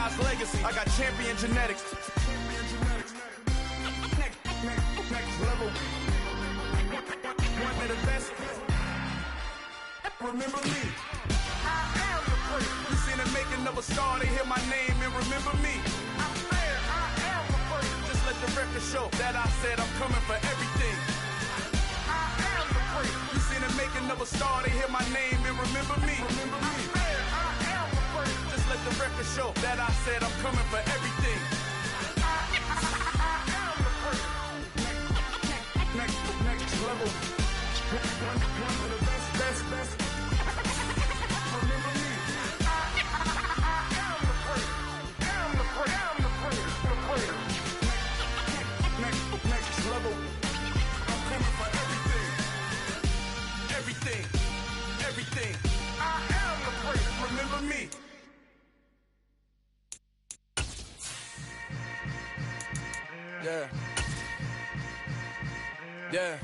God's legacy. I got champion genetics. Next level. One of the best. Remember me. I am the first. You seen the making of a star, they hear my name and remember me. I am the first. Just let the record show that I said I'm coming for everything. I am the first. You seen the making of a star, they hear my name and remember me. Remember me. I am the first. Just let the record show that I said I'm coming for everything. I am the first. Next level. One of the best. Remember me. I am the first. Next level. I'm coming for everything. I am the first. Remember me. Yeah.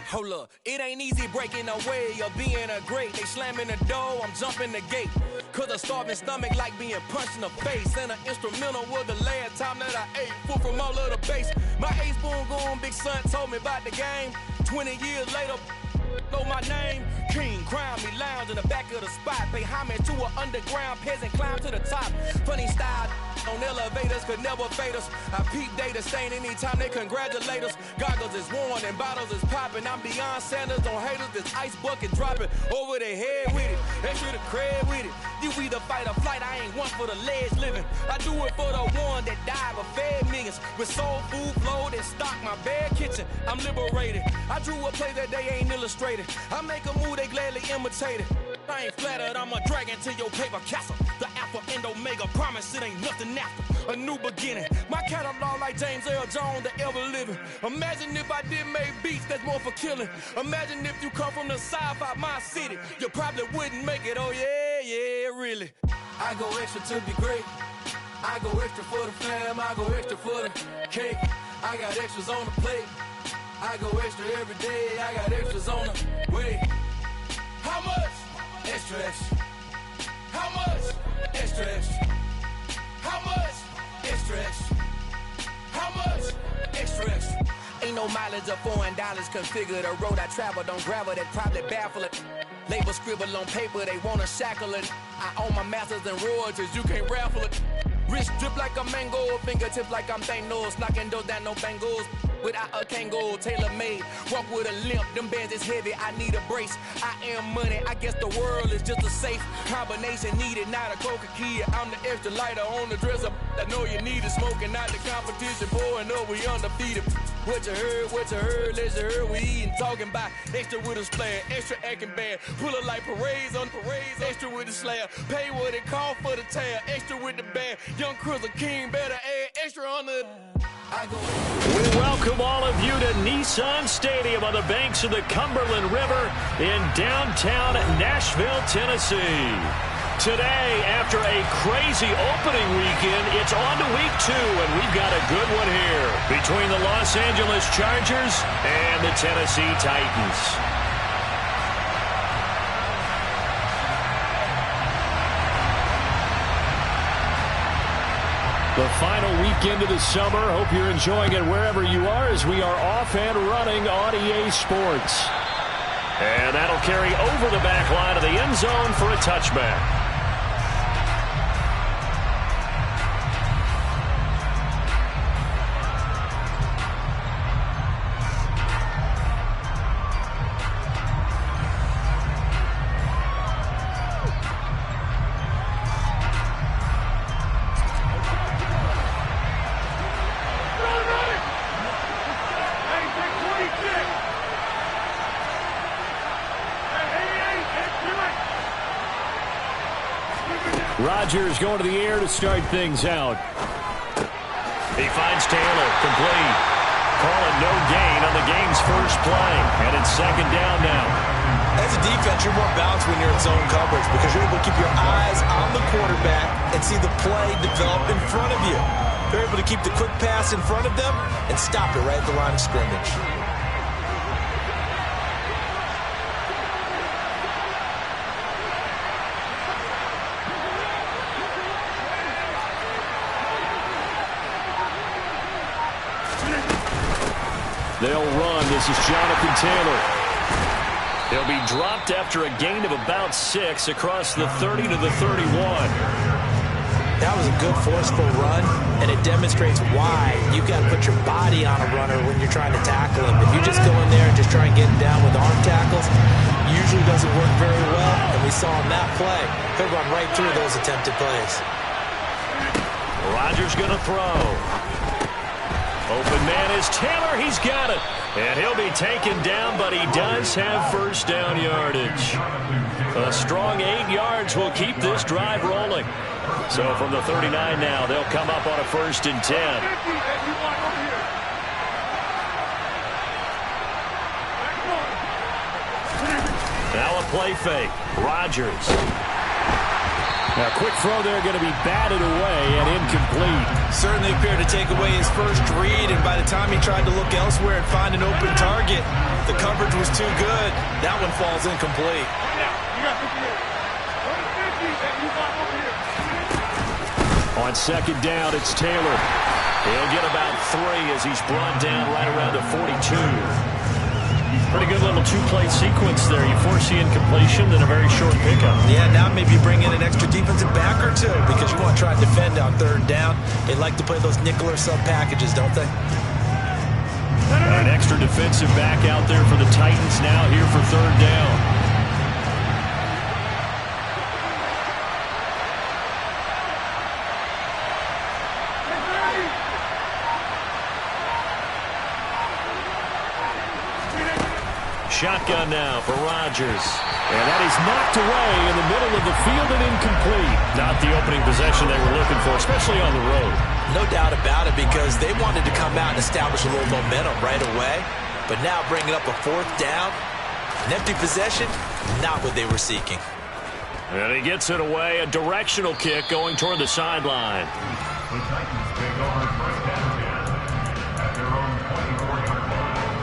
Hold up, it ain't easy breaking away or being a great. They slamming the door, I'm jumping the gate. Cause a starving stomach like being punched in the face. And an instrumental was the last time that I ate. Full from all of the bass. My ace boom goon, big son told me about the game. 20 years later, know my name. King, crown me, lounge in the back of the spot. Pay homage to an underground peasant, climb to the top. Funny style on elevators could never fade us. I peep data stain anytime they congratulate us. Goggles is worn and bottles is popping. I'm beyond Sanders on haters, this ice bucket dropping over their head with it. They should have cred with it. You either fight or flight, I ain't one for the ledge living. I do it for the one that died but fed millions. With soul food flowed and stocked my bare kitchen. I'm liberated. I drew a play that they ain't illustrated. I make a move, they gladly imitate it. I ain't flattered, I'm a dragon to your paper castle. The Alpha and Omega, promise it ain't nothing after. A new beginning. My catalog like James Earl Jones, the ever living. Imagine if I did make beats that's more for killing. Imagine if you come from the south out my city. You probably wouldn't make it, oh yeah, really. I go extra to be great. I go extra for the fam, I go extra for the cake. I got extras on the plate. I go extra every day, I got extras on the way. How much? Extra, extra. How much? Extra, extra. How much? Extra, extra. How much? Extra, extra. Ain't no mileage of $4 configure the road I travel. Don't gravel, that probably baffle it. Label scribble on paper, they wanna shackle it. I own my masters and royalties, you can't raffle it. Wrist drip like a mango, fingertips like I'm Thanos. Knocking those down, no bangles. Without a Kangol, tailor-made. Walk with a limp, them bands is heavy, I need a brace. I am money, I guess the world is just a safe combination needed, not a coca key. I'm the extra lighter on the dresser. I know you need it, smoking out the competition, pouring up, we undefeated. What you heard, let you heard, we eating, talking about extra with a splash, extra acting bad. Pull it like parades on parades, extra with the slab. Pay what it cost for the tab, extra with the band. Young Cruiser King, better add extra on the... We welcome all of you to Nissan Stadium on the banks of the Cumberland River in downtown Nashville, Tennessee. Today, after a crazy opening weekend, it's on to week 2, and we've got a good one here between the Los Angeles Chargers and the Tennessee Titans. The final weekend of the summer. Hope you're enjoying it wherever you are as we are off and running on EA Sports. And that'll carry over the back line of the end zone for a touchback. Rodgers going to the air to start things out. He finds Taylor, complete. Call it no gain on the game's first play, and it's second down now. As a defense, you're more balanced when you're in zone coverage because you're able to keep your eyes on the quarterback and see the play develop in front of you. You're able to keep the quick pass in front of them and stop it right at the line of scrimmage. They'll run. This is Jonathan Taylor. He'll be dropped after a gain of about 6 across the 30 to the 31. That was a good forceful run, and it demonstrates why you've got to put your body on a runner when you're trying to tackle him. If you just go in there and just try and get him down with arm tackles, usually doesn't work very well, and we saw in that play, he'll run right through those attempted plays. Rodgers going to throw. Open man is Taylor. He's got it. And he'll be taken down, but he does have first down yardage. A strong 8 yards will keep this drive rolling. So from the 39 now, they'll come up on a 1st and 10. Now a play fake. Rodgers. Now, quick throw there, going to be batted away and incomplete. Certainly appeared to take away his first read, and by the time he tried to look elsewhere and find an open target, the coverage was too good. That one falls incomplete. On 2nd down, it's Taylor. He'll get about 3 as he's brought down right around the 42. Pretty good little 2-play sequence there. You force the incompletion, then a very short pickup. Yeah, now maybe you bring in an extra defensive back or 2 because you want to try to defend on 3rd down. They like to play those nickel or sub packages, don't they? An extra defensive back out there for the Titans now here for 3rd down. Shotgun now for Rodgers. And that is knocked away in the middle of the field and incomplete. Not the opening possession they were looking for, especially on the road. No doubt about it, because they wanted to come out and establish a little momentum right away. But now bringing up a 4th down, an empty possession, not what they were seeking. And he gets it away, a directional kick going toward the sideline. The Titans take over 1st and 10 at their own 24-yard line.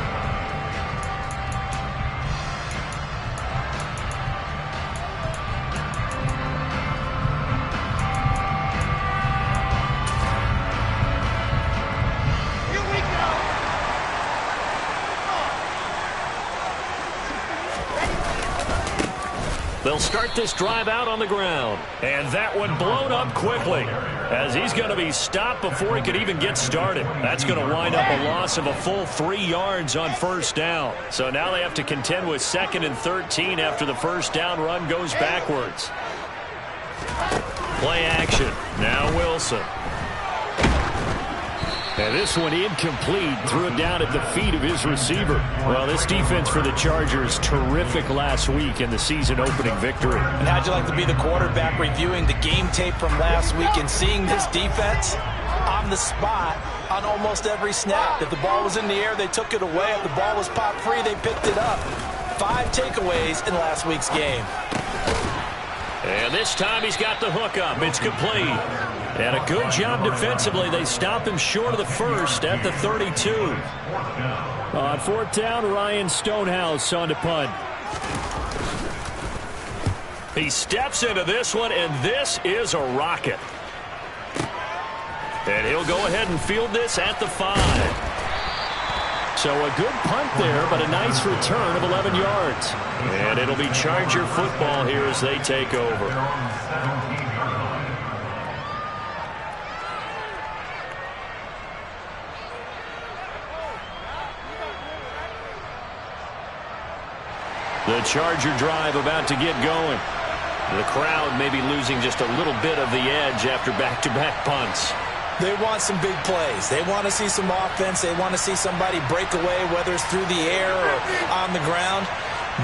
They'll start this drive out on the ground. And that one blown up quickly as he's going to be stopped before he could even get started. That's going to wind up a loss of a full 3 yards on 1st down. So now they have to contend with 2nd and 13 after the 1st down run goes backwards. Play action. Now Wilson. And this one incomplete. Threw it down at the feet of his receiver. Well, this defense for the Chargers, terrific last week in the season-opening victory. And how'd you like to be the quarterback reviewing the game tape from last week and seeing this defense on the spot on almost every snap? If the ball was in the air, they took it away. If the ball was popped free, they picked it up. 5 takeaways in last week's game. And this time he's got the hook up. It's complete. And a good job defensively. They stop him short of the 1st at the 32. On 4th down, Ryan Stonehouse on to punt. He steps into this one, and this is a rocket. And he'll go ahead and field this at the 5. So a good punt there, but a nice return of 11 yards. And it'll be Charger football here as they take over. The Charger drive about to get going. The crowd may be losing just a little bit of the edge after back-to-back punts. They want some big plays. They want to see some offense. They want to see somebody break away, whether it's through the air or on the ground.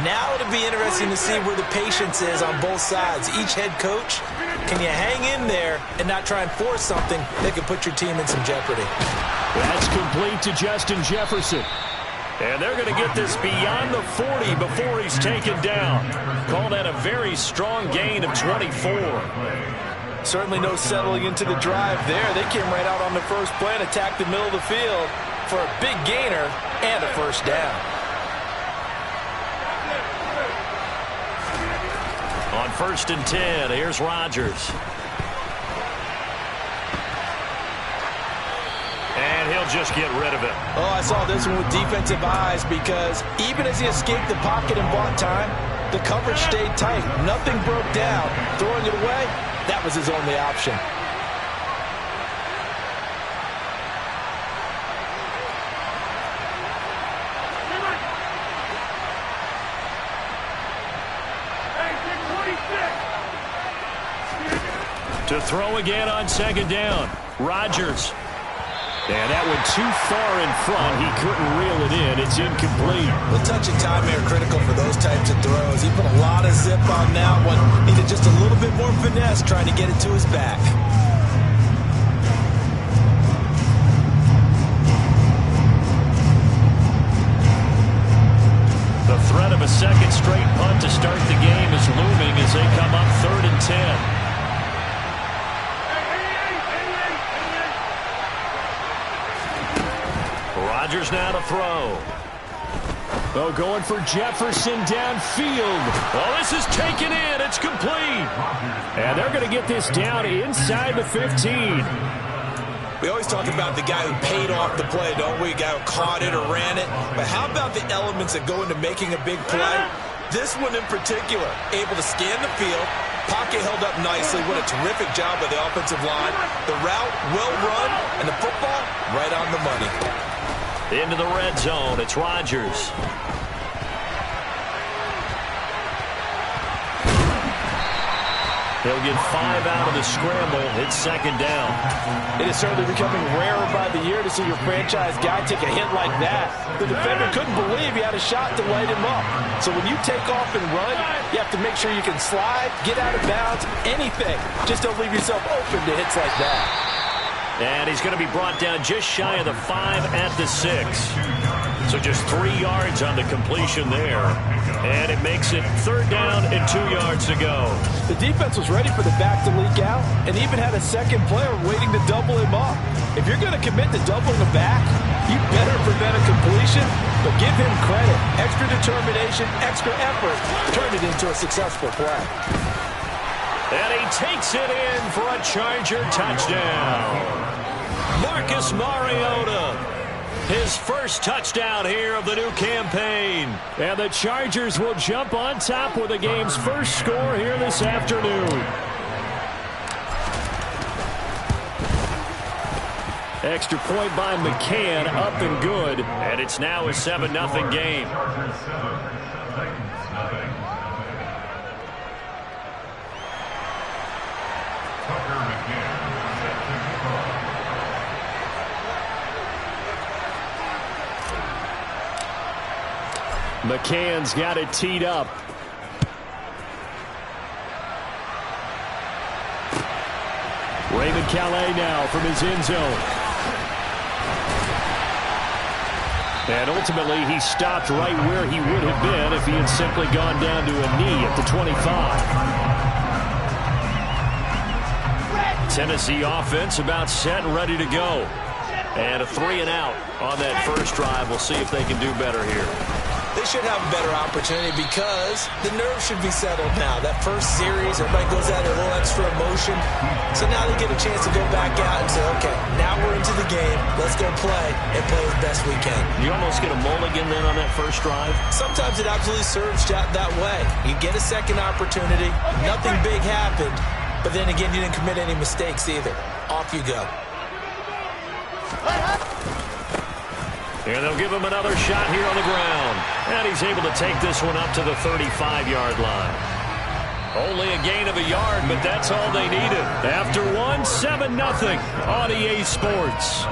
Now it'll be interesting to see where the patience is on both sides. Each head coach, can you hang in there and not try and force something that could put your team in some jeopardy? That's complete to Justin Jefferson. And they're going to get this beyond the 40 before he's taken down. Call that a very strong gain of 24. Certainly no settling into the drive there. They came right out on the first play and attacked the middle of the field for a big gainer and a 1st down. On 1st and 10, here's Rodgers. And he'll just get rid of it. Oh, I saw this one with defensive eyes because even as he escaped the pocket and bought time, the coverage stayed tight. Nothing broke down. Throwing it away, that was his only option. To throw again on second down. Rodgers. And that went too far in front. He couldn't reel it in. It's incomplete. The touch and time are critical for those types of throws. He put a lot of zip on that one. Needed just a little bit more finesse trying to get it to his back. The threat of a second straight punt to start the game is looming as they come up 3rd and 10. Rodgers now to throw. Oh, going for Jefferson downfield. Oh, this is taken in. It's complete. And they're going to get this down inside the 15. We always talk about the guy who paid off the play, don't we? The guy who caught it or ran it. But how about the elements that go into making a big play? This one in particular, able to scan the field, pocket held up nicely. What a terrific job by the offensive line. The route, well run, and the football right on the money. Into the red zone. It's Rodgers. He'll get 5 out of the scramble. It's second down. It is certainly becoming rarer by the year to see your franchise guy take a hit like that. The defender couldn't believe he had a shot to light him up. So when you take off and run, you have to make sure you can slide, get out of bounds, anything. Just don't leave yourself open to hits like that. And he's going to be brought down just shy of the 5 at the 6. So just 3 yards on the completion there. And it makes it 3rd down and 2 yards to go. The defense was ready for the back to leak out and even had a second player waiting to double him up. If you're going to commit to doubling the back, you better prevent a completion, but give him credit. Extra determination, extra effort, turned it into a successful play. And he takes it in for a Charger touchdown. Marcus Mariota, his first touchdown here of the new campaign. And the Chargers will jump on top with the game's first score here this afternoon. Extra point by McCann, up and good. And it's now a 7-0 game. McCann's got it teed up. Raymond Calais now from his end zone. And ultimately, he stopped right where he would have been if he had simply gone down to a knee at the 25. Tennessee offense about set and ready to go. And a 3-and-out on that first drive. We'll see if they can do better here. They should have a better opportunity because the nerves should be settled now. That first series, everybody goes out a little extra emotion. So now they get a chance to go back out and say, okay, now we're into the game. Let's go play and play as best we can. You almost get a mulligan then on that first drive? Sometimes it absolutely serves that way. You get a second opportunity. Nothing big happened. But then again, you didn't commit any mistakes either. Off you go. And they'll give him another shot here on the ground. And he's able to take this one up to the 35-yard line. Only a gain of a yard, but that's all they needed. After one, 7-0 on EA Sports.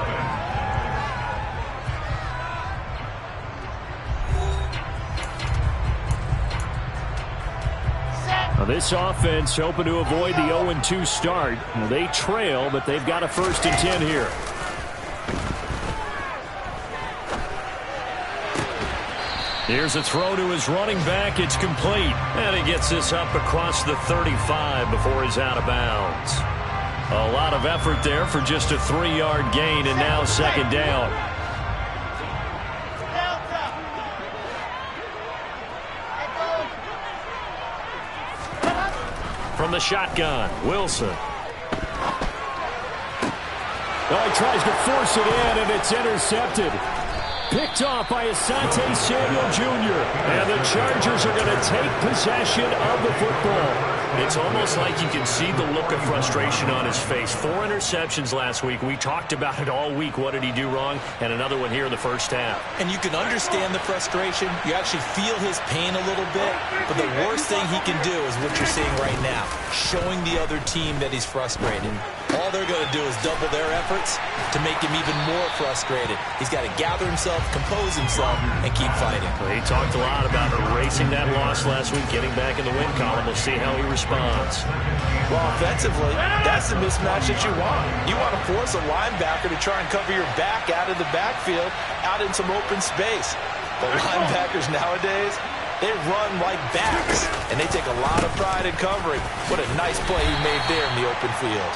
Now this offense hoping to avoid the 0-2 start. They trail, but they've got a 1st and 10 here. Here's a throw to his running back. It's complete. And he gets this up across the 35 before he's out of bounds. A lot of effort there for just a 3-yard gain, and now second down. From the shotgun, Wilson. Oh, he tries to force it in, and it's intercepted. Picked off by Asante Samuel Jr. And the Chargers are going to take possession of the football. It's almost like you can see the look of frustration on his face. 4 interceptions last week. We talked about it all week. What did he do wrong? And another one here in the first half. And you can understand the frustration. You actually feel his pain a little bit. But the worst thing he can do is what you're seeing right now, showing the other team that he's frustrated. All they're going to do is double their efforts to make him even more frustrated. He's got to gather himself, compose himself, and keep fighting. Well, he talked a lot about erasing that loss last week, getting back in the win column. We'll see how he responds. Well, offensively, that's the mismatch that you want. You want to force a linebacker to try and cover your back out of the backfield, out in some open space. But linebackers nowadays, they run like backs, and they take a lot of pride in covering. What a nice play he made there in the open field.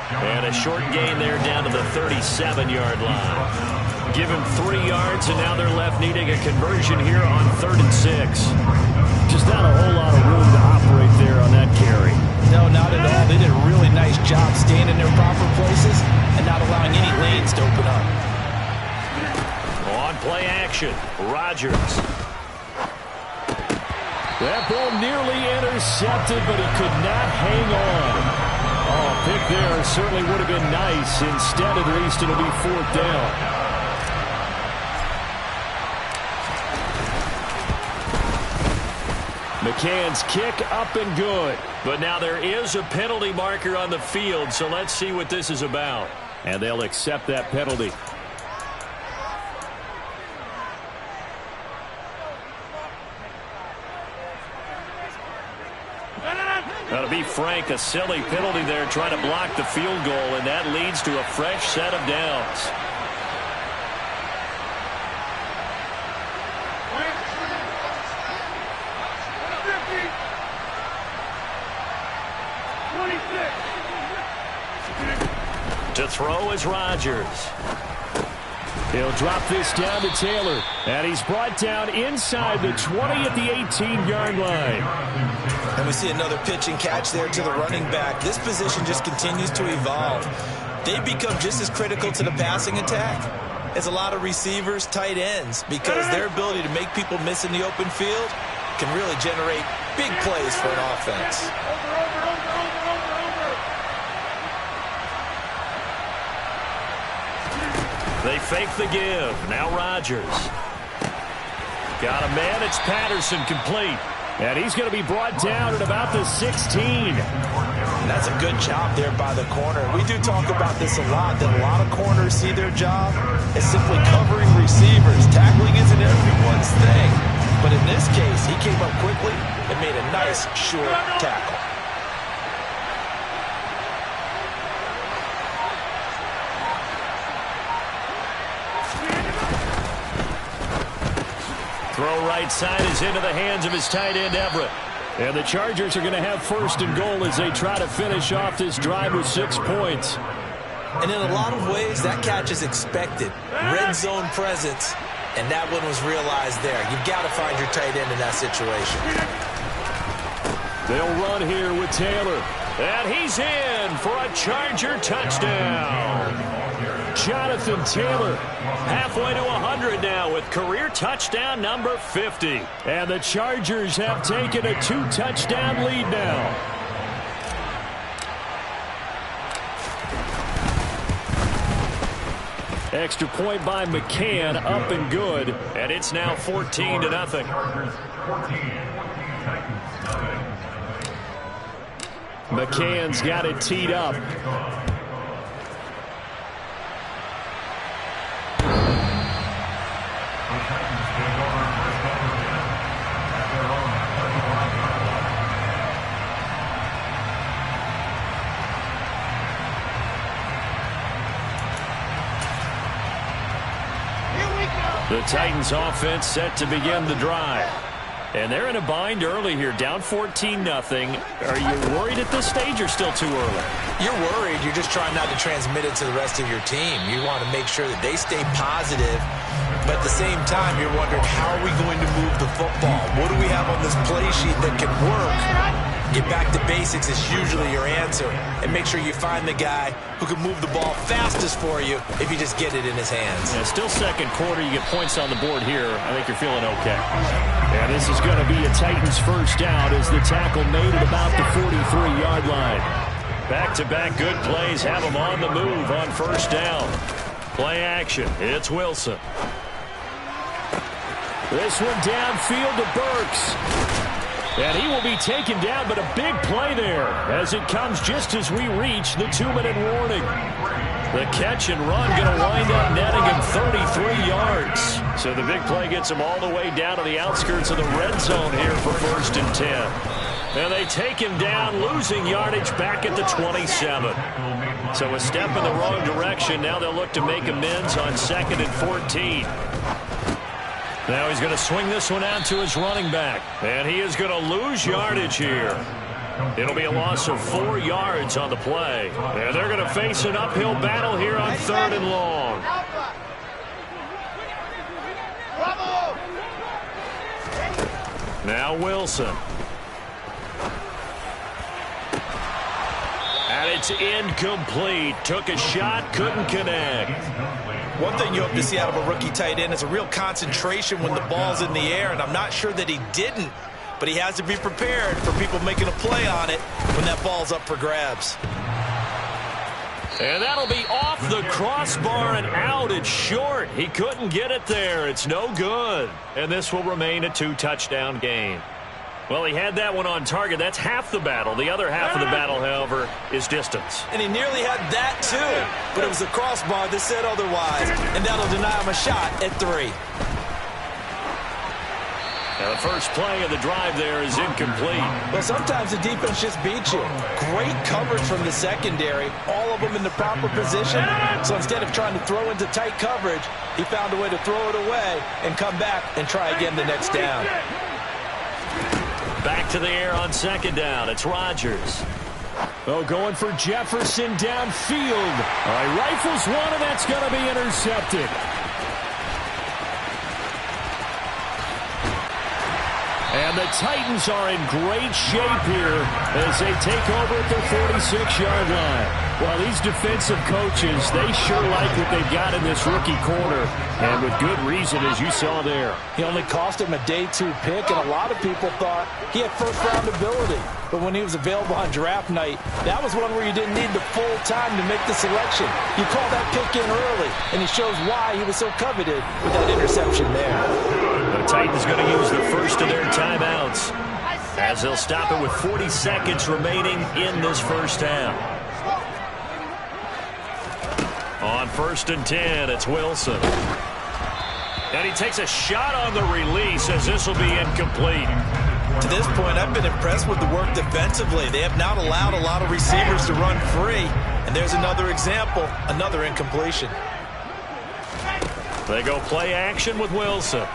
And a short gain there down to the 37-yard line. Give him 3 yards, and now they're left needing a conversion here on 3rd and 6. Just not a whole lot of room to operate there on that carry. No, not at all. They did a really nice job staying in their proper places and not allowing any lanes to open up. On play action, Rodgers. That ball nearly intercepted, but he could not hang on. Oh, pick there certainly would have been nice. Instead, at least, it'll be 4th down. McCann's kick up and good. But now there is a penalty marker on the field, so let's see what this is about. And they'll accept that penalty. That'll be Frank, a silly penalty there trying to block the field goal, and that leads to a fresh set of downs. To throw is Rodgers. He'll drop this down to Taylor, and he's brought down inside the 20 at the 18-yard line. And we see another pitch and catch there to the running back. This position just continues to evolve. They become just as critical to the passing attack as a lot of receivers, tight ends, because their ability to make people miss in the open field can really generate big plays for an offense. They fake the give. Now Rodgers. Got a man. It's Patterson complete. And he's going to be brought down at about the 16. That's a good job there by the corner. We do talk about this a lot, that a lot of corners see their job as simply covering receivers. Tackling isn't everyone's thing. But in this case, he came up quickly and made a nice, short tackle. Throw right side is into the hands of his tight end, Everett. And the Chargers are going to have 1st and goal as they try to finish off this drive with 6 points. And in a lot of ways, that catch is expected. Red zone presence, and that one was realized there. You've got to find your tight end in that situation. They'll run here with Taylor. And he's in for a Charger touchdown. Jonathan Taylor halfway to 100 now with career touchdown number 50. And the Chargers have taken a 2-touchdown lead now. Extra point by McCann, up and good. And it's now 14-0. McCann's got it teed up. The Titans offense set to begin the drive. And they're in a bind early here, down 14-0. Are you worried at this stage or still too early? You're worried. You're just trying not to transmit it to the rest of your team. You want to make sure that they stay positive. But at the same time, you're wondering, how are we going to move the football? What do we have on this play sheet that can work Get back to basics is usually your answer. And make sure you find the guy who can move the ball fastest for you if you just get it in his hands. Yeah, still second quarter. You get points on the board here. I think you're feeling okay. And this is going to be a Titans first down as the tackle made at about the 43-yard line. Back-to-back good plays have them on the move on first down. Play action. It's Wilson. This one downfield to Burks. And he will be taken down, but a big play there as it comes just as we reach the 2-minute warning. The catch and run going to wind up netting him 33 yards. So the big play gets him all the way down to the outskirts of the red zone here for 1st and 10. And they take him down, losing yardage back at the 27. So a step in the wrong direction. Now they'll look to make amends on 2nd and 14. Now he's going to swing this one out to his running back. And he is going to lose yardage here. It'll be a loss of 4 yards on the play. And they're going to face an uphill battle here on 3rd and long. Now Wilson. And it's incomplete. Took a shot, couldn't connect. One thing you hope to see out of a rookie tight end is a real concentration when the ball's in the air, and I'm not sure that he didn't, but he has to be prepared for people making a play on it when that ball's up for grabs. And that'll be off the crossbar and out. It's short. He couldn't get it there. It's no good. And this will remain a 2-touchdown game. Well, he had that one on target. That's half the battle. The other half of the battle, however, is distance. And he nearly had that, too. But it was the crossbar that said otherwise. And that'll deny him a shot at 3. Now, the first play of the drive there is incomplete. Well, sometimes the defense just beats you. Great coverage from the secondary. All of them in the proper position. So instead of trying to throw into tight coverage, he found a way to throw it away and come back and try again the next down. Back to the air on 2nd down. It's Rodgers. Oh, going for Jefferson downfield. All right, rifles one, and that's going to be intercepted. And the Titans are in great shape here as they take over at their 46-yard line. Well, these defensive coaches, they sure like what they've got in this rookie corner, and with good reason, as you saw there. He only cost him a day 2 pick, and a lot of people thought he had first-round ability. But when he was available on draft night, that was one where you didn't need the full time to make the selection. You call that pick in early, and it shows why he was so coveted with that interception there. The Titans going to use the first of their timeouts as they'll stop it with 40 seconds remaining in this first half. On 1st and 10, it's Wilson. And he takes a shot on the release as this will be incomplete. To this point, I've been impressed with the work defensively. They have not allowed a lot of receivers to run free. And there's another example, another incompletion. They go play action with Wilson.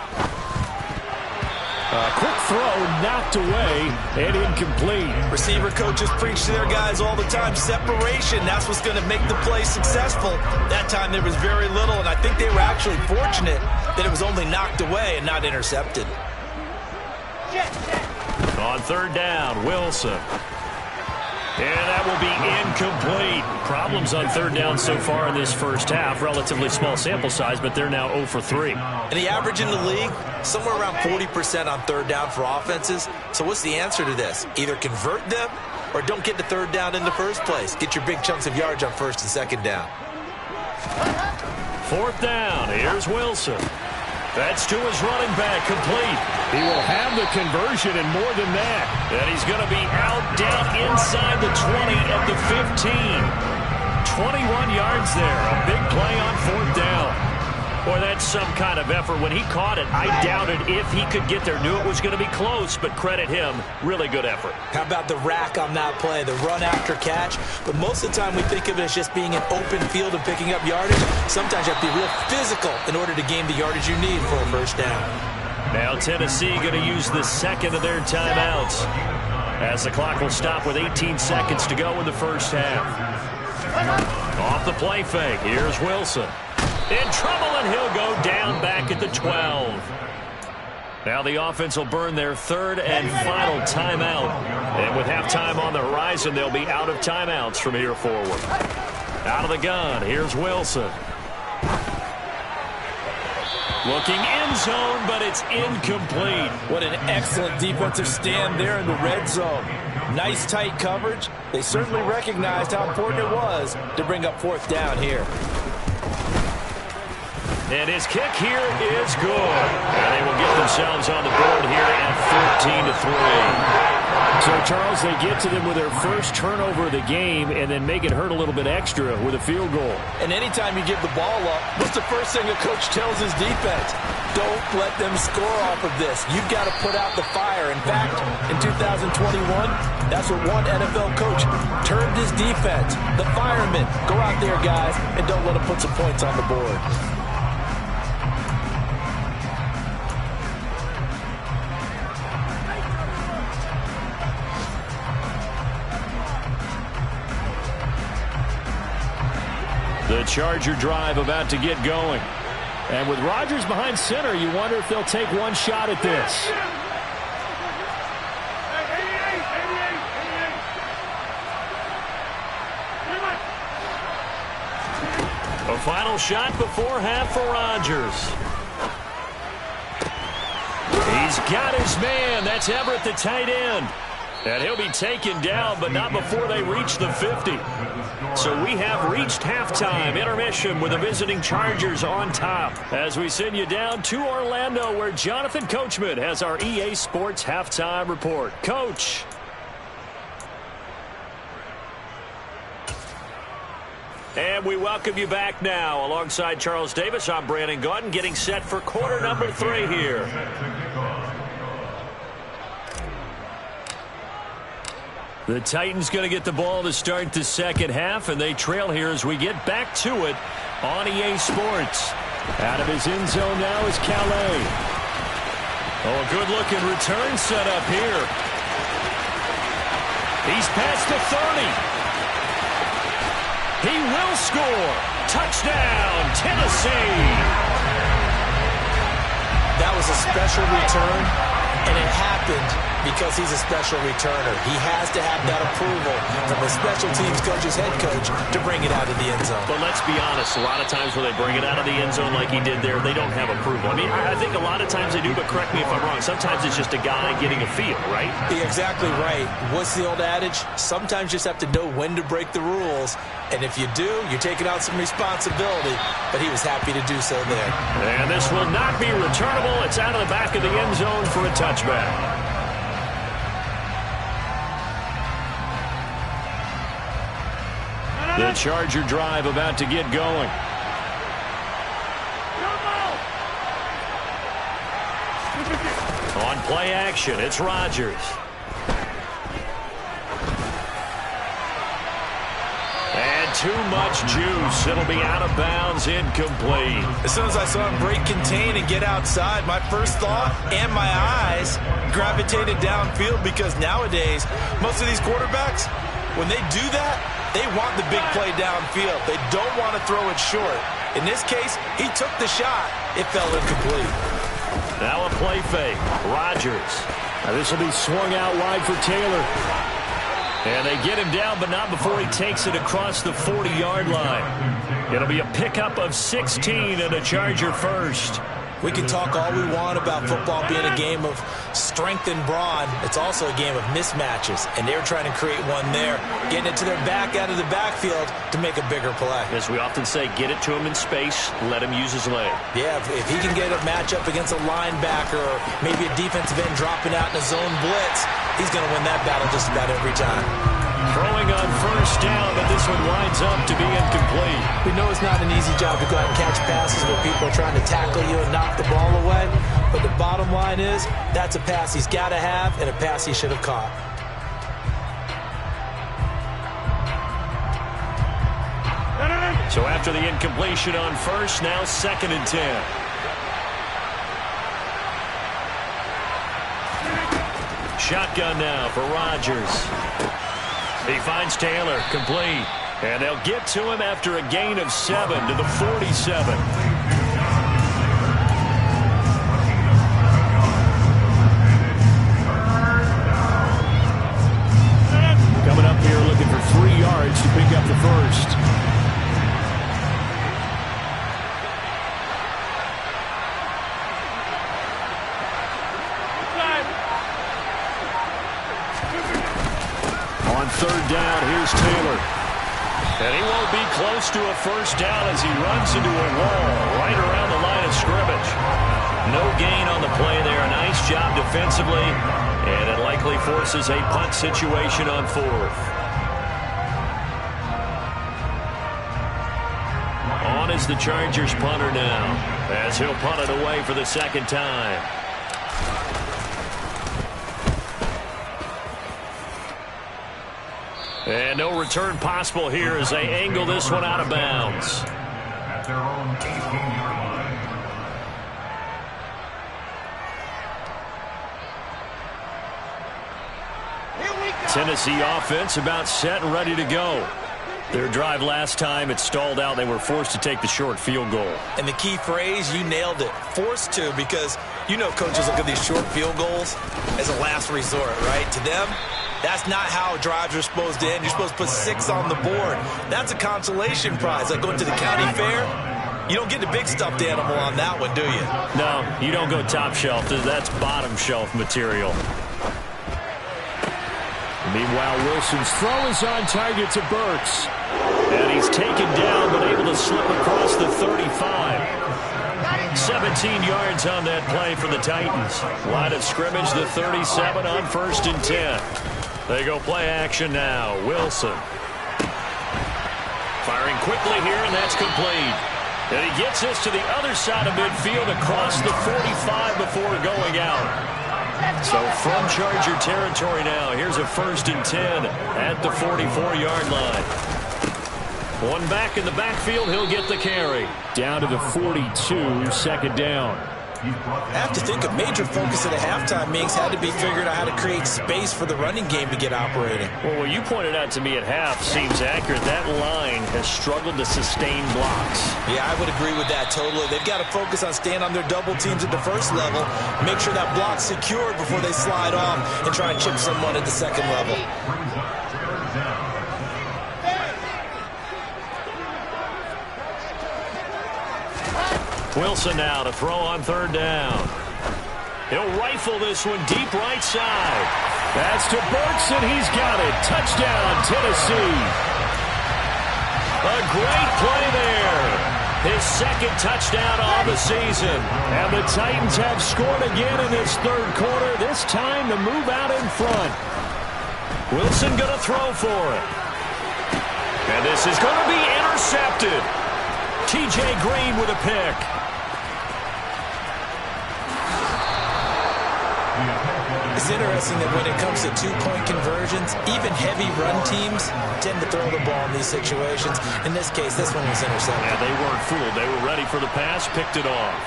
Quick throw knocked away and incomplete. Receiver coaches preach to their guys all the time. Separation, that's what's going to make the play successful. That time there was very little, and I think they were actually fortunate that it was only knocked away and not intercepted. On 3rd down, Wilson. And that will be incomplete. Problems on 3rd down so far in this first half. Relatively small sample size, but they're now 0 for 3. And the average in the league, somewhere around 40% on 3rd down for offenses. So what's the answer to this? Either convert them or don't get to 3rd down in the first place. Get your big chunks of yards on 1st and 2nd down. 4th down. Here's Wilson. That's to his running back, complete. He will have the conversion and more than that. And he's going to be out down inside the 20 at the 15. 21 yards there. A big play on 4th down. Boy, that's some kind of effort. When he caught it, I doubted if he could get there. Knew it was going to be close, but credit him. Really good effort. How about the rack on that play, the run after catch? But most of the time we think of it as just being an open field and picking up yardage. Sometimes you have to be real physical in order to gain the yardage you need for a first down. Now Tennessee going to use the second of their timeouts as the clock will stop with 18 seconds to go in the first half. Off the play fake, here's Wilson. In trouble, and he'll go down back at the 12. Now the offense will burn their third and final timeout. And with halftime on the horizon, they'll be out of timeouts from here forward. Out of the gun, here's Wilson. Looking end zone, but it's incomplete. What an excellent defensive stand there in the red zone. Nice tight coverage. They certainly recognized how important it was to bring up fourth down here. And his kick here is good. And they will get themselves on the board here at 14-3. So, Charles, they get to them with their first turnover of the game and then make it hurt a little bit extra with a field goal. And anytime you give the ball up, what's the first thing a coach tells his defense? Don't let them score off of this. You've got to put out the fire. In fact, in 2021, that's what one NFL coach termed his defense. The firemen. Go out there, guys, and don't let them put some points on the board. The Charger drive about to get going. And with Rodgers behind center, you wonder if they'll take one shot at this. A final shot before half for Rodgers. He's got his man. That's Everett, the tight end. And he'll be taken down, but not before they reach the 50. So we have reached halftime, intermission with the visiting Chargers on top. As we send you down to Orlando, where Jonathan Coachman has our EA Sports halftime report. Coach. And we welcome you back now. Alongside Charles Davis, I'm Brandon Gaudin, getting set for quarter number 3 here. The Titans going to get the ball to start the second half, and they trail here as we get back to it on EA Sports. Out of his end zone now is Calais. Oh, a good-looking return set up here. He's past the 30. He will score. Touchdown, Tennessee. That was a special return, and it happened because he's a special returner. He has to have that approval from the special teams coach's head coach to bring it out of the end zone. But let's be honest, a lot of times when they bring it out of the end zone like he did there, they don't have approval. I mean, I think a lot of times they do, but correct me if I'm wrong. Sometimes it's just a guy getting a feel, right? You're exactly right. What's the old adage? Sometimes you just have to know when to break the rules. And if you do, you're taking out some responsibility. But he was happy to do so there. And this will not be returnable. It's out of the back of the end zone for a touchback. The Charger drive about to get going. On play action, it's Rodgers. And too much juice. It'll be out of bounds, incomplete. As soon as I saw him break contain and get outside, my first thought and my eyes gravitated downfield, because nowadays, most of these quarterbacks, when they do that, they want the big play downfield. They don't want to throw it short. In this case, he took the shot. It fell incomplete. Now a play fake. Rodgers. Now this will be swung out wide for Taylor. And they get him down, but not before he takes it across the 40-yard line. It'll be a pickup of 16 and a Charger first. We can talk all we want about football being a game of strength and brawn. It's also a game of mismatches, and they're trying to create one there, getting it to their back out of the backfield to make a bigger play. As we often say, get it to him in space, let him use his leg. Yeah, if he can get a matchup against a linebacker or maybe a defensive end dropping out in a zone blitz, he's going to win that battle just about every time. Throwing on first down, but this one winds up to be incomplete. We know it's not an easy job to go out and catch passes where people are trying to tackle you and knock the ball away. But the bottom line is, that's a pass he's got to have and a pass he should have caught. So after the incompletion on first, now 2nd and 10. Shotgun now for Rodgers. He finds Taylor, complete. And they'll get to him after a gain of 7 to the 47. off the first. On third down, here's Taylor. And he won't be close to a first down as he runs into a wall right around the line of scrimmage. No gain on the play there. Nice job defensively. And it likely forces a punt situation on fourth. On is the Chargers punter now, as he'll punt it away for the second time. And no return possible here as they angle this one out of bounds. At their own 18-yard line. Tennessee offense about set and ready to go. Their drive last time, it stalled out. They were forced to take the short field goal. And the key phrase, you nailed it, forced to, because you know coaches look at these short field goals as a last resort, right? To them, that's not how drives are supposed to end. You're supposed to put 6 on the board. That's a consolation prize. Like going to the county fair, you don't get the big stuffed animal on that one, do you? No, you don't go top shelf. That's bottom shelf material. Meanwhile, Wilson's throw is on target to Burks. And he's taken down, but able to slip across the 35. 17 yards on that play for the Titans. Line of scrimmage, the 37 on 1st and 10. They go play action now. Wilson. Firing quickly here, and that's complete. And he gets this to the other side of midfield across the 45 before going out. So from Charger territory now, here's a 1st and 10 at the 44-yard line. One back in the backfield, he'll get the carry. Down to the 42, second down. I have to think a major focus at a halftime meetings had to be figuring out how to create space for the running game to get operating. Well, what you pointed out to me at half seems accurate. That line has struggled to sustain blocks. Yeah, I would agree with that totally. They've got to focus on staying on their double teams at the first level, make sure that block's secured before they slide off and try and chip someone at the second level. Wilson now to throw on third down. He'll rifle this one deep right side. That's to Burks, and he's got it. Touchdown, Tennessee. A great play there. His second touchdown on the season. And the Titans have scored again in this third quarter. This time to move out in front. Wilson going to throw for it. And this is going to be intercepted. T.J. Green with a pick. It's interesting that when it comes to two-point conversions, even heavy run teams tend to throw the ball in these situations. In this case, this one was intercepted. Yeah, they weren't fooled. They were ready for the pass, picked it off.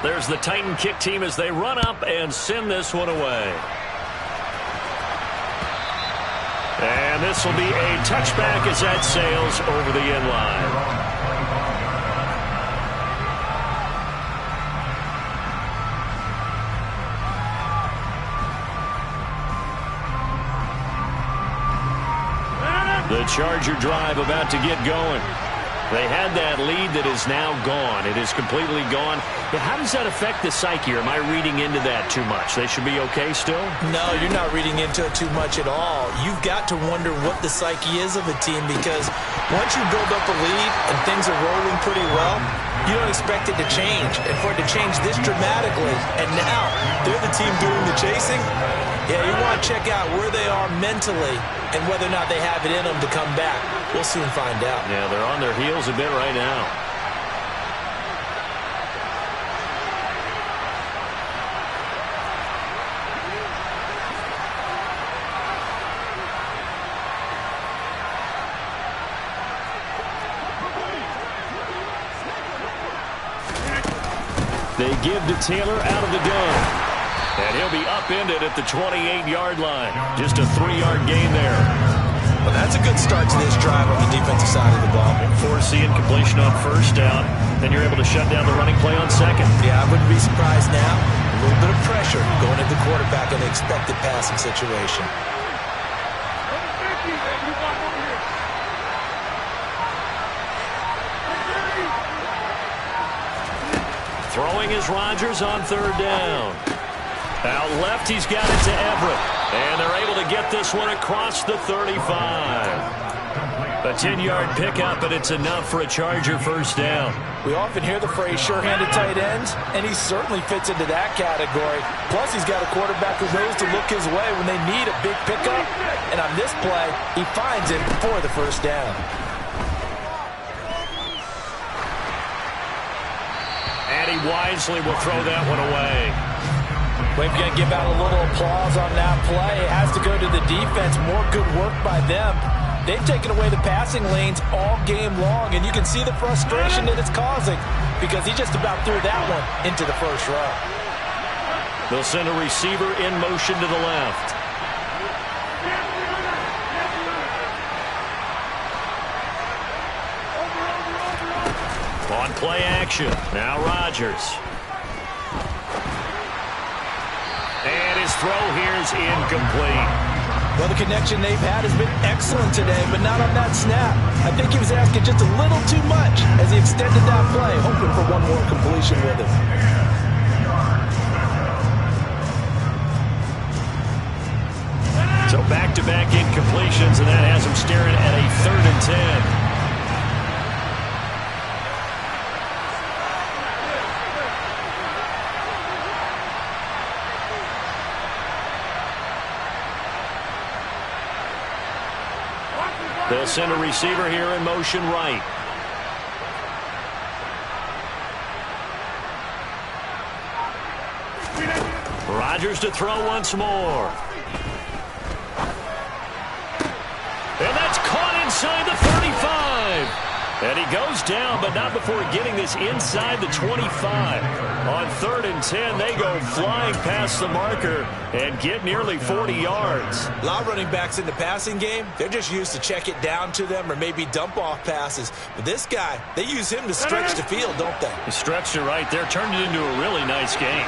There's the Titan kick team as they run up and send this one away. And this will be a touchback as that sails over the end line. The Charger drive about to get going. They had that lead that is now gone. It is completely gone. But how does that affect the psyche? Or am I reading into that too much? They should be okay still? No, you're not reading into it too much at all. You've got to wonder what the psyche is of a team, because once you build up a lead and things are rolling pretty well, you don't expect it to change. And for it to change this dramatically, and now they're the team doing the chasing, yeah, you want to check out where they are mentally and whether or not they have it in them to come back. We'll soon find out. Yeah, they're on their heels a bit right now. They give to Taylor out of the gun. And he'll be upended at the 28-yard line. Just a 3-yard gain there. Well, that's a good start to this drive on the defensive side of the ball. Forcing completion on first down. Then you're able to shut down the running play on second. Yeah, I wouldn't be surprised now. A little bit of pressure going at the quarterback in the expected passing situation. throwing is Rodgers on third down. Out left, he's got it to Everett. And they're able to get this one across the 35. A 10-yard pickup, and it's enough for a Charger first down. We often hear the phrase sure-handed tight ends, and he certainly fits into that category. Plus, he's got a quarterback who knows to look his way when they need a big pickup. And on this play, he finds it for the first down. And he wisely will throw that one away. We're going to give out a little applause on that play. It has to go to the defense. More good work by them. They've taken away the passing lanes all game long, and you can see the frustration that it's causing because he just about threw that one into the first row. They'll send a receiver in motion to the left. On play action, now Rodgers. And his throw here is incomplete. Well, the connection they've had has been excellent today, but not on that snap. I think he was asking just a little too much as he extended that play, hoping for one more completion with him. So back-to-back incompletions, and that has him staring at a 3rd and 10. They'll send a receiver here in motion right. Rodgers to throw once more. And that's caught inside the 35. And he goes down, but not before getting this inside the 25. On 3rd and 10, they go flying past the marker and get nearly 40 yards. A lot of running backs in the passing game, they're just used to check it down to them or maybe dump off passes. But this guy, they use him to stretch the field, don't they? He stretched it right there, turned it into a really nice game.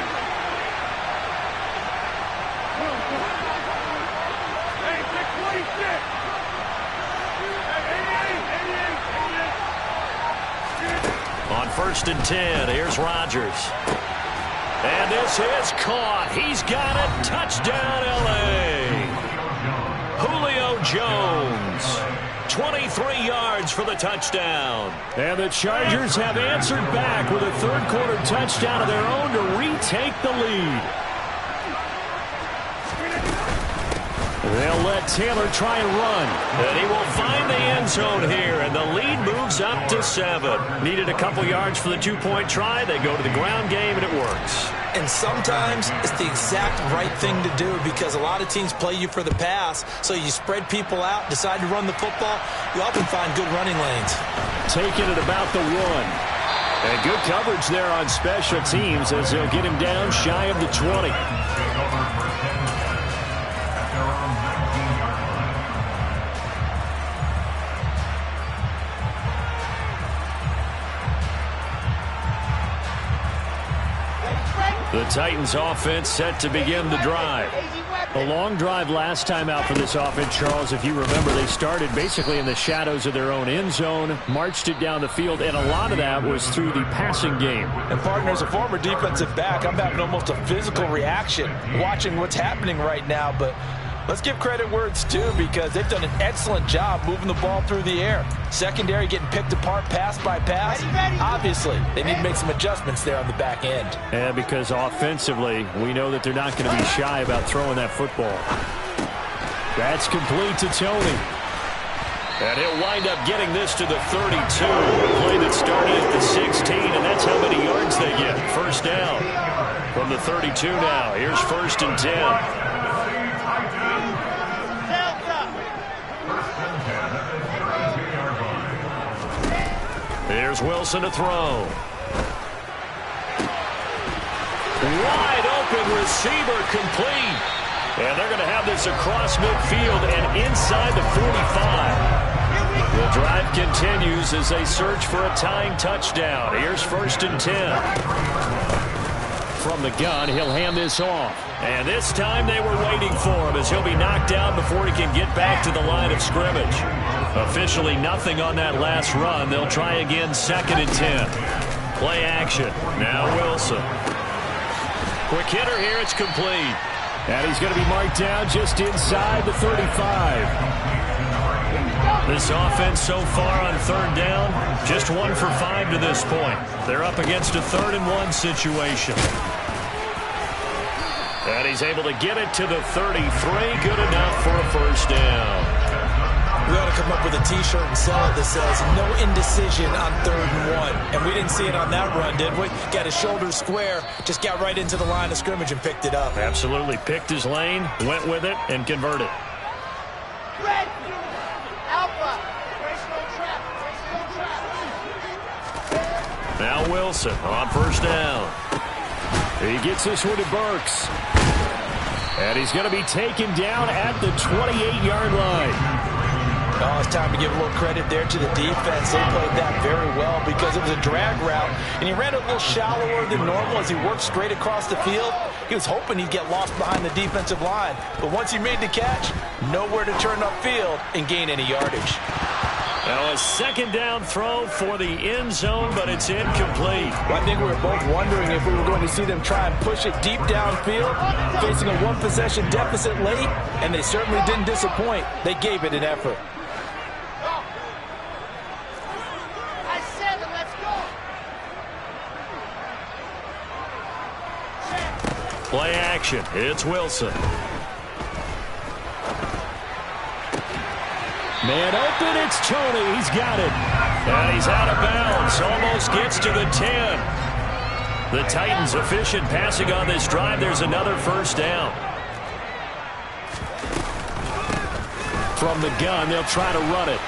On 1st and 10, here's Rodgers. And this is caught. He's got it. Touchdown, L.A. Julio Jones. 23 yards for the touchdown. And the Chargers have answered back with a third-quarter touchdown of their own to retake the lead. They'll let Taylor try and run. And he will find the end zone here, and the lead moves up to 7. Needed a couple yards for the two-point try. They go to the ground game, and it works. And sometimes it's the exact right thing to do because a lot of teams play you for the pass, so you spread people out, decide to run the football. You often find good running lanes. Taking it about the 1. And good coverage there on special teams as they'll get him down shy of the 20. The Titans offense set to begin the drive. A long drive last time out for this offense, Charles. If you remember, they started basically in the shadows of their own end zone, marched it down the field, and a lot of that was through the passing game. And partner, as a former defensive back, I'm having almost a physical reaction watching what's happening right now, but let's give credit where it's due because they've done an excellent job moving the ball through the air. Secondary getting picked apart pass by pass. Obviously, they need to make some adjustments there on the back end. And because offensively, we know that they're not going to be shy about throwing that football. That's complete to Tony. And he'll wind up getting this to the 32. A play that started at the 16, and that's how many yards they get. First down from the 32 now. Here's 1st and 10. Here's Wilson to throw. Wide open receiver complete. And they're going to have this across midfield and inside the 45. The drive continues as they search for a tying touchdown. Here's 1st and 10. From the gun, he'll hand this off. And this time they were waiting for him as he'll be knocked down before he can get back to the line of scrimmage. Officially nothing on that last run. They'll try again 2nd and 10. Play action. Now Wilson. Quick hitter here. It's complete. And he's going to be marked down just inside the 35. This offense so far on third down, just 1 for 5 to this point. They're up against a 3rd-and-1 situation. And he's able to get it to the 33. Good enough for a first down. We ought to come up with a T-shirt and sell it that says, no indecision on 3rd and 1. And we didn't see it on that run, did we? Got his shoulders square, just got right into the line of scrimmage and picked it up. Absolutely. Picked his lane, went with it, and converted. Red, Alpha, brace no trap. Now Wilson on first down. He gets this one to Burks. And he's going to be taken down at the 28-yard line. Oh, it's time to give a little credit there to the defense. They played that very well because it was a drag route, and he ran a little shallower than normal as he worked straight across the field. He was hoping he'd get lost behind the defensive line, but once he made the catch, nowhere to turn upfield and gain any yardage. Now a second down throw for the end zone, but it's incomplete. Well, I think we were both wondering if we were going to see them try and push it deep downfield, facing a one-possession deficit late, and they certainly didn't disappoint. They gave it an effort. Play action. It's Wilson. Man open, it's Tony. He's got it. And he's out of bounds. Almost gets to the 10. The Titans efficient passing on this drive. There's another first down. From the gun, they'll try to run it.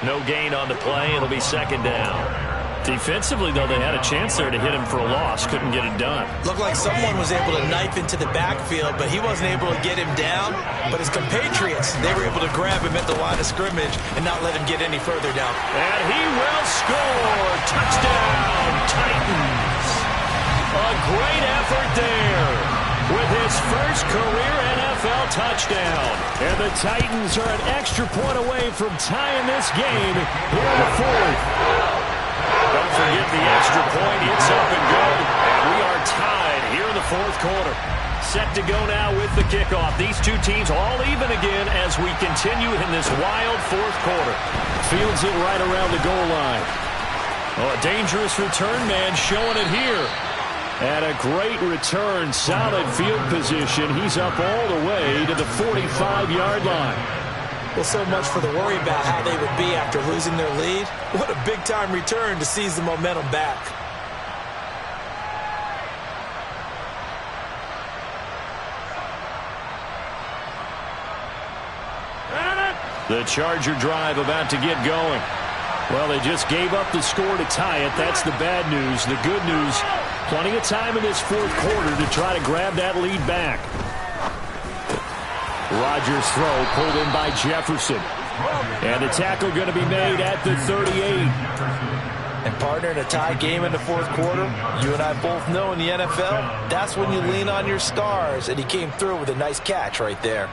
No gain on the play. It'll be second down. Defensively, though, they had a chance there to hit him for a loss. Couldn't get it done. Looked like someone was able to knife into the backfield, but he wasn't able to get him down. But his compatriots, they were able to grab him at the line of scrimmage and not let him get any further down. And he will score. Touchdown, Titans. A great effort there with his first career NFL touchdown. And the Titans are an extra point away from tying this game here in the 4th. Don't forget the extra point. It's up and good. And we are tied here in the 4th quarter. Set to go now with the kickoff. These two teams all even again as we continue in this wild 4th quarter. Fields it right around the goal line. Oh, a dangerous return man showing it here. And a great return. Solid field position. He's up all the way to the 45-yard line. Well, so much for the worry about how they would be after losing their lead. What a big-time return to seize the momentum back. The Charger drive about to get going. Well, they just gave up the score to tie it. That's the bad news. The good news, plenty of time in this 4th quarter to try to grab that lead back. Rodgers' throw pulled in by Jefferson. And the tackle going to be made at the 38. And partner, in a tie game in the 4th quarter, you and I both know in the NFL, that's when you lean on your stars. And he came through with a nice catch right there.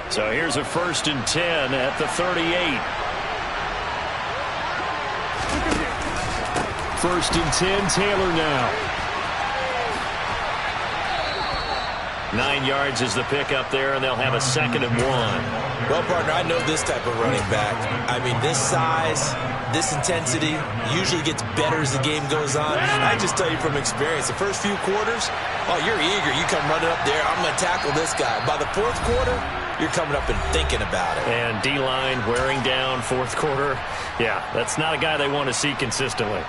So here's a 1st and 10 at the 38. 1st and 10, Taylor now. 9 yards is the pickup there, and they'll have a 2nd and 1. Well, partner, I know this type of running back. I mean, this size, this intensity usually gets better as the game goes on. I just tell you from experience, the first few quarters, oh, you're eager. You come running up there, I'm going to tackle this guy. By the 4th quarter, you're coming up and thinking about it. And D-line wearing down 4th quarter. Yeah, that's not a guy they want to see consistently.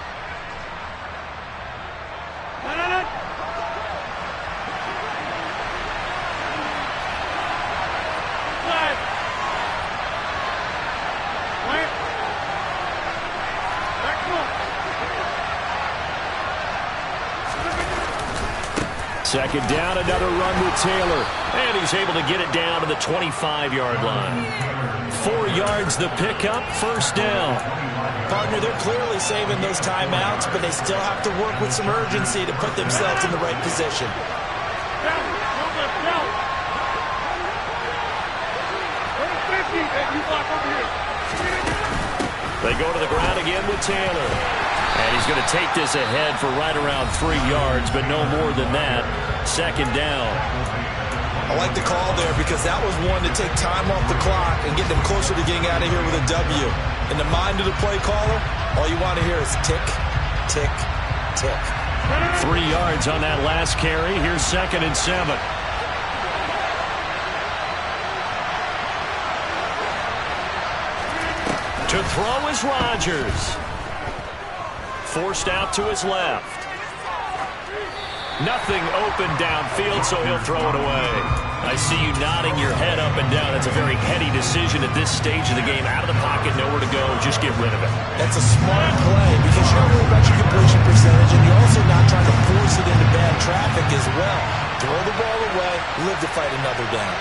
Second down, another run with Taylor. And he's able to get it down to the 25-yard line. 4 yards the pickup, first down. Partner, they're clearly saving those timeouts, but they still have to work with some urgency to put themselves in the right position. They go to the ground again with Taylor. And he's going to take this ahead for right around 3 yards, but no more than that. Second down. I like the call there because that was one to take time off the clock and get them closer to getting out of here with a W. In the mind of the play caller, all you want to hear is tick, tick, tick. 3 yards on that last carry. Here's 2nd and 7. To throw is Rodgers. Forced out to his left. Nothing open downfield, so he'll throw it away. I see you nodding your head up and down. That's a very heady decision at this stage of the game. Out of the pocket, nowhere to go. Just get rid of it. That's a smart play because you're not worried about your completion percentage, and you're also not trying to force it into bad traffic as well. Throw the ball away, live to fight another down.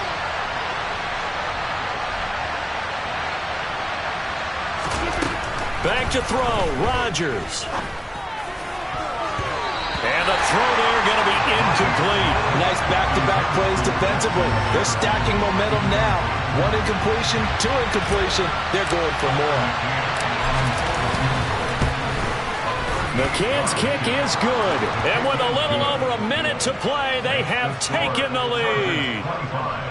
Back to throw, Rodgers. And the throw there going to be incomplete. Nice back-to-back plays defensively. They're stacking momentum now. 1 incompletion, 2 incompletion. They're going for more. McCann's kick is good. And with a little over a minute to play, they have taken the lead.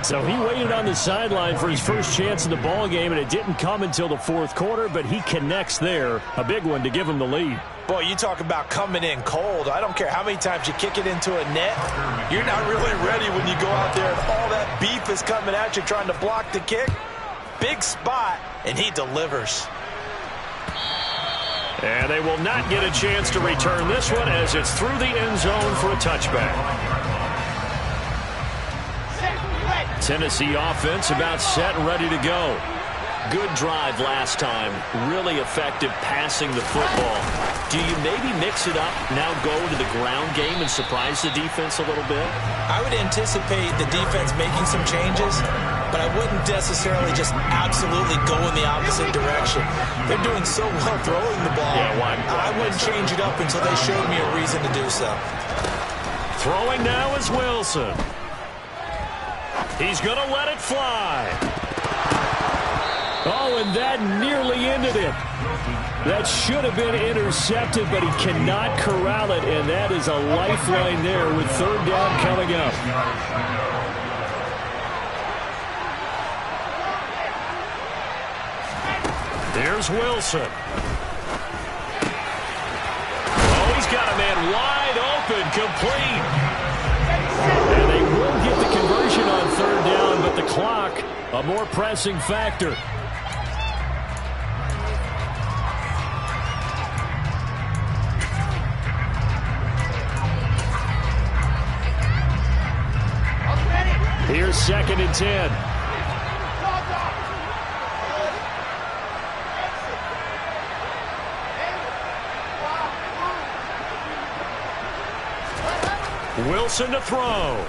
So he waited on the sideline for his first chance in the ball game, and it didn't come until the 4th quarter, but he connects there. A big one to give him the lead. Boy, you talk about coming in cold. I don't care how many times you kick it into a net. You're not really ready when you go out there and all that beef is coming at you trying to block the kick. Big spot, and he delivers. And they will not get a chance to return this one as it's through the end zone for a touchback. Tennessee offense about set and ready to go. Good drive last time. Really effective passing the football. Do you maybe mix it up, now go to the ground game and surprise the defense a little bit? I would anticipate the defense making some changes, but I wouldn't necessarily just absolutely go in the opposite direction. They're doing so well throwing the ball. Yeah, why? I wouldn't change it up until they showed me a reason to do so. Throwing now is Wilson. He's going to let it fly. Oh, and that nearly ended it. That should have been intercepted, but he cannot corral it, and that is a lifeline there with 3rd down coming up. There's Wilson. Oh, he's got a man wide open, complete. And they will get the conversion on 3rd down, but the clock, a more pressing factor. Here's 2nd and 10. Wilson to throw.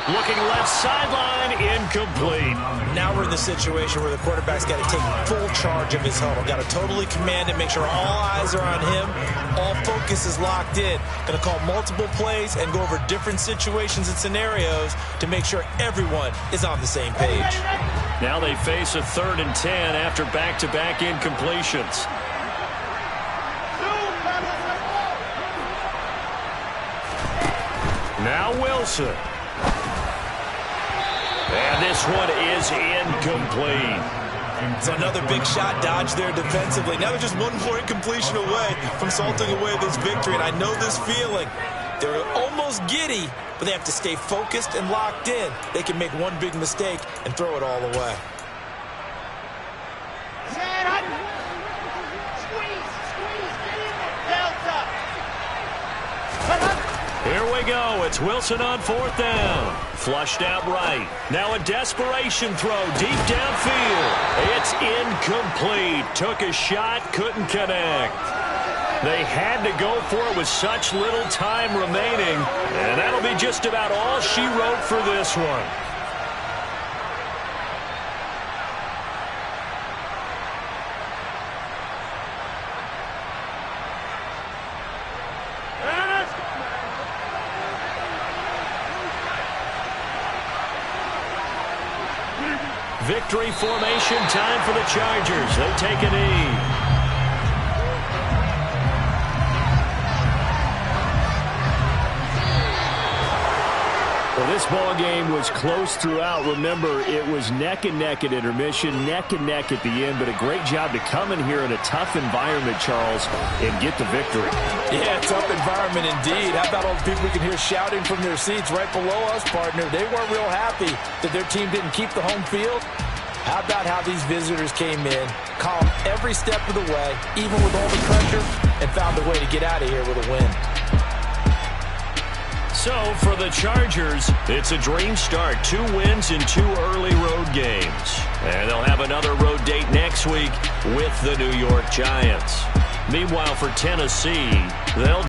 Looking left sideline, incomplete. Now we're in the situation where the quarterback's got to take full charge of his huddle. Got to totally command it, make sure all eyes are on him. All focus is locked in. Going to call multiple plays and go over different situations and scenarios to make sure everyone is on the same page. Now they face a 3rd and 10 after back-to-back incompletions. Now Wilson. And this one is incomplete. It's another big shot dodge there defensively. Now they're just one more incompletion away from salting away this victory. And I know this feeling. They're almost giddy, but they have to stay focused and locked in. They can make one big mistake and throw it all away. Here we go. It's Wilson on 4th down. Flushed out right. Now a desperation throw deep downfield. It's incomplete. Took a shot, couldn't connect. They had to go for it with such little time remaining. And that'll be just about all she wrote for this one. Victory formation time for the Chargers. They take a knee. Well, this ball game was close throughout. Remember, it was neck and neck at intermission, neck and neck at the end, but a great job to come in here in a tough environment, Charles, and get the victory. Yeah, tough environment indeed. How about all the people we can hear shouting from their seats right below us, partner? They weren't real happy that their team didn't keep the home field. How about how these visitors came in, calm every step of the way, even with all the pressure, and found a way to get out of here with a win. So, for the Chargers, it's a dream start. 2 wins in 2 early road games. And they'll have another road date next week with the New York Giants. Meanwhile, for Tennessee, they'll